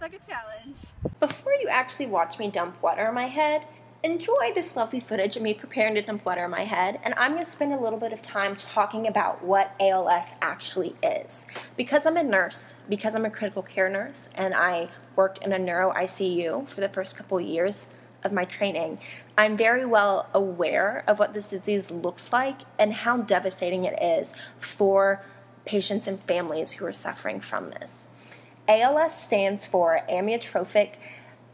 Bucket Challenge. Before you actually watch me dump water on my head, enjoy this lovely footage of me preparing to dump water on my head, and I'm going to spend a little bit of time talking about what ALS actually is. Because I'm a nurse, because I'm a critical care nurse, and I worked in a neuro ICU for the first couple years of my training, I'm very well aware of what this disease looks like and how devastating it is for patients and families who are suffering from this. ALS stands for amyotrophic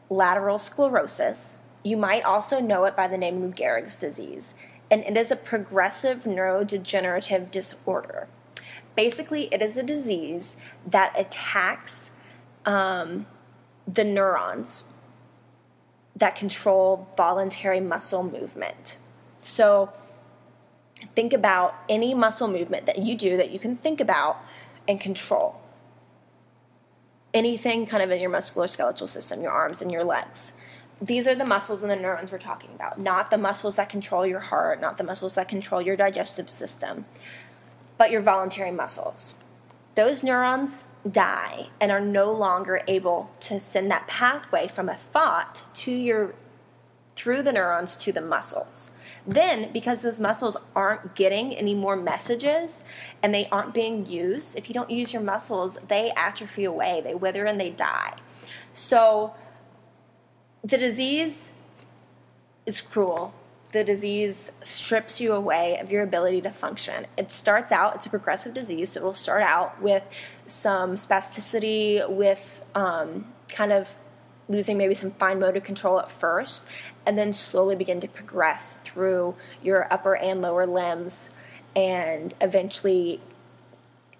lateral sclerosis. You might also know it by the name Lou Gehrig's disease, and it is a progressive neurodegenerative disorder. Basically, it is a disease that attacks the neurons that control voluntary muscle movement. So think about any muscle movement that you do that you can think about and control. Anything kind of in your musculoskeletal system, your arms and your legs. These are the muscles and the neurons we're talking about, not the muscles that control your heart, not the muscles that control your digestive system, but your voluntary muscles. Those neurons die and are no longer able to send that pathway from a thought through the neurons to the muscles. Then, because those muscles aren't getting any more messages and they aren't being used, if you don't use your muscles, they atrophy away, they wither and they die. So the disease is cruel. The disease strips you away of your ability to function. It starts out, it's a progressive disease, so it will start out with some spasticity, with kind of losing maybe some fine motor control at first, and then slowly begin to progress through your upper and lower limbs, and eventually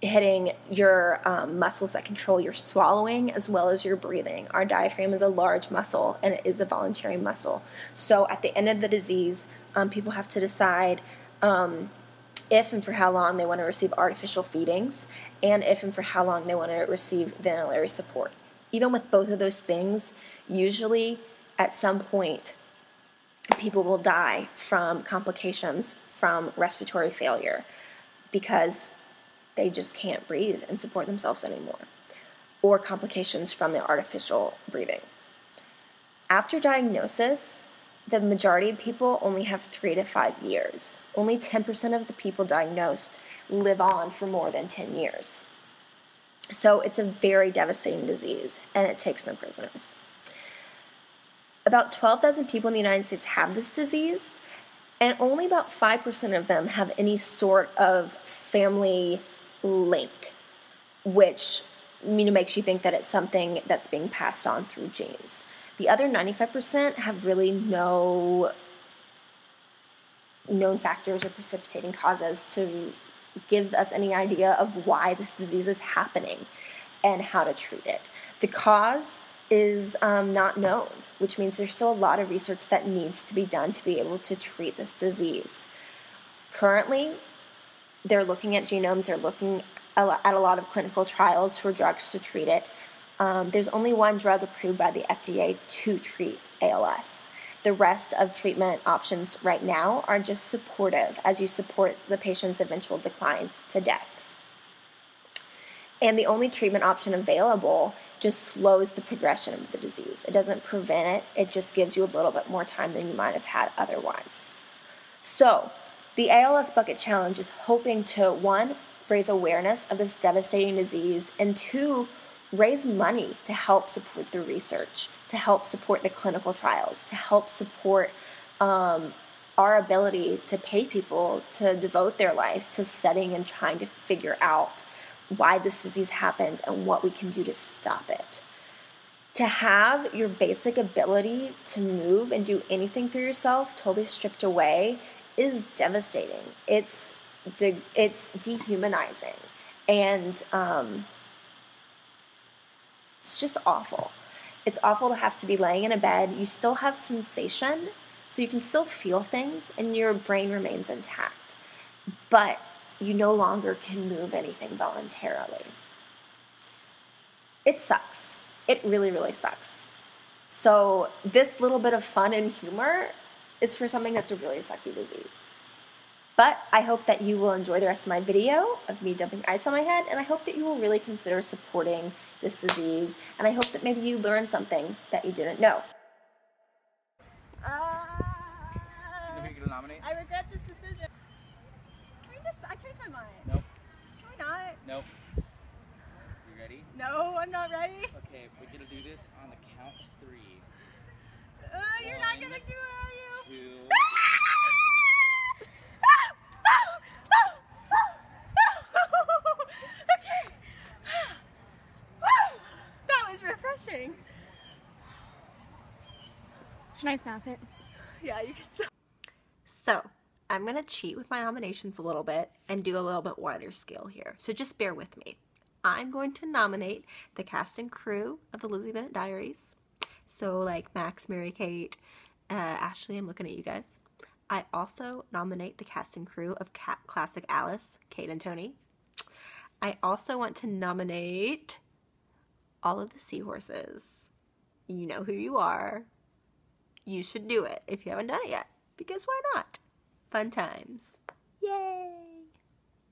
hitting your muscles that control your swallowing as well as your breathing. Our diaphragm is a large muscle, and it is a voluntary muscle. So at the end of the disease, people have to decide if and for how long they want to receive artificial feedings, and if and for how long they want to receive ventilatory support. Even with both of those things, usually at some point, people will die from complications from respiratory failure because they just can't breathe and support themselves anymore, or complications from the artificial breathing. After diagnosis, the majority of people only have 3 to 5 years. Only 10% of the people diagnosed live on for more than 10 years. So it's a very devastating disease, and it takes no prisoners. About 12,000 people in the United States have this disease, and only about 5% of them have any sort of family link, which makes you think that it's something that's being passed on through genes. The other 95% have really no known factors or precipitating causes to give us any idea of why this disease is happening and how to treat it. The cause is not known, which means there's still a lot of research that needs to be done to be able to treat this disease. Currently, they're looking at genomes, they're looking at a lot of clinical trials for drugs to treat it. There's only one drug approved by the FDA to treat ALS. The rest of treatment options right now are just supportive as you support the patient's eventual decline to death. And the only treatment option available just slows the progression of the disease. It doesn't prevent it, it just gives you a little bit more time than you might have had otherwise. So, the ALS Bucket Challenge is hoping to, 1, raise awareness of this devastating disease, and 2, raise money to help support the research, to help support the clinical trials, to help support our ability to pay people to devote their life to studying and trying to figure out why this disease happens and what we can do to stop it. To have your basic ability to move and do anything for yourself totally stripped away is devastating. It's dehumanizing, and it's just awful. It's awful to have to be laying in a bed. You still have sensation, so you can still feel things, and your brain remains intact. But you no longer can move anything voluntarily. It sucks. It really, really sucks. So this little bit of fun and humor is for something that's a really sucky disease. But I hope that you will enjoy the rest of my video of me dumping ice on my head, and I hope that you will really consider supporting this disease, and I hope that maybe you learned something that you didn't know. You know who you're gonna nominate? I regret this decision. I changed my mind. Nope. Why not? Nope. You ready? No, I'm not ready. Okay, we're gonna do this on the count of 3. You're not gonna do it, are you? 2. Okay. That was refreshing. Can I stop it? Yeah, you can stop. So, I'm going to cheat with my nominations a little bit and do a little bit wider scale here. So just bear with me. I'm going to nominate the cast and crew of the Lizzie Bennet Diaries. So like Max, Mary Kate, Ashley, I'm looking at you guys. I also nominate the cast and crew of Classic Alice, Kate and Tony. I also want to nominate all of the Seahorses. You know who you are. You should do it if you haven't done it yet, because why not? Fun times. Yay!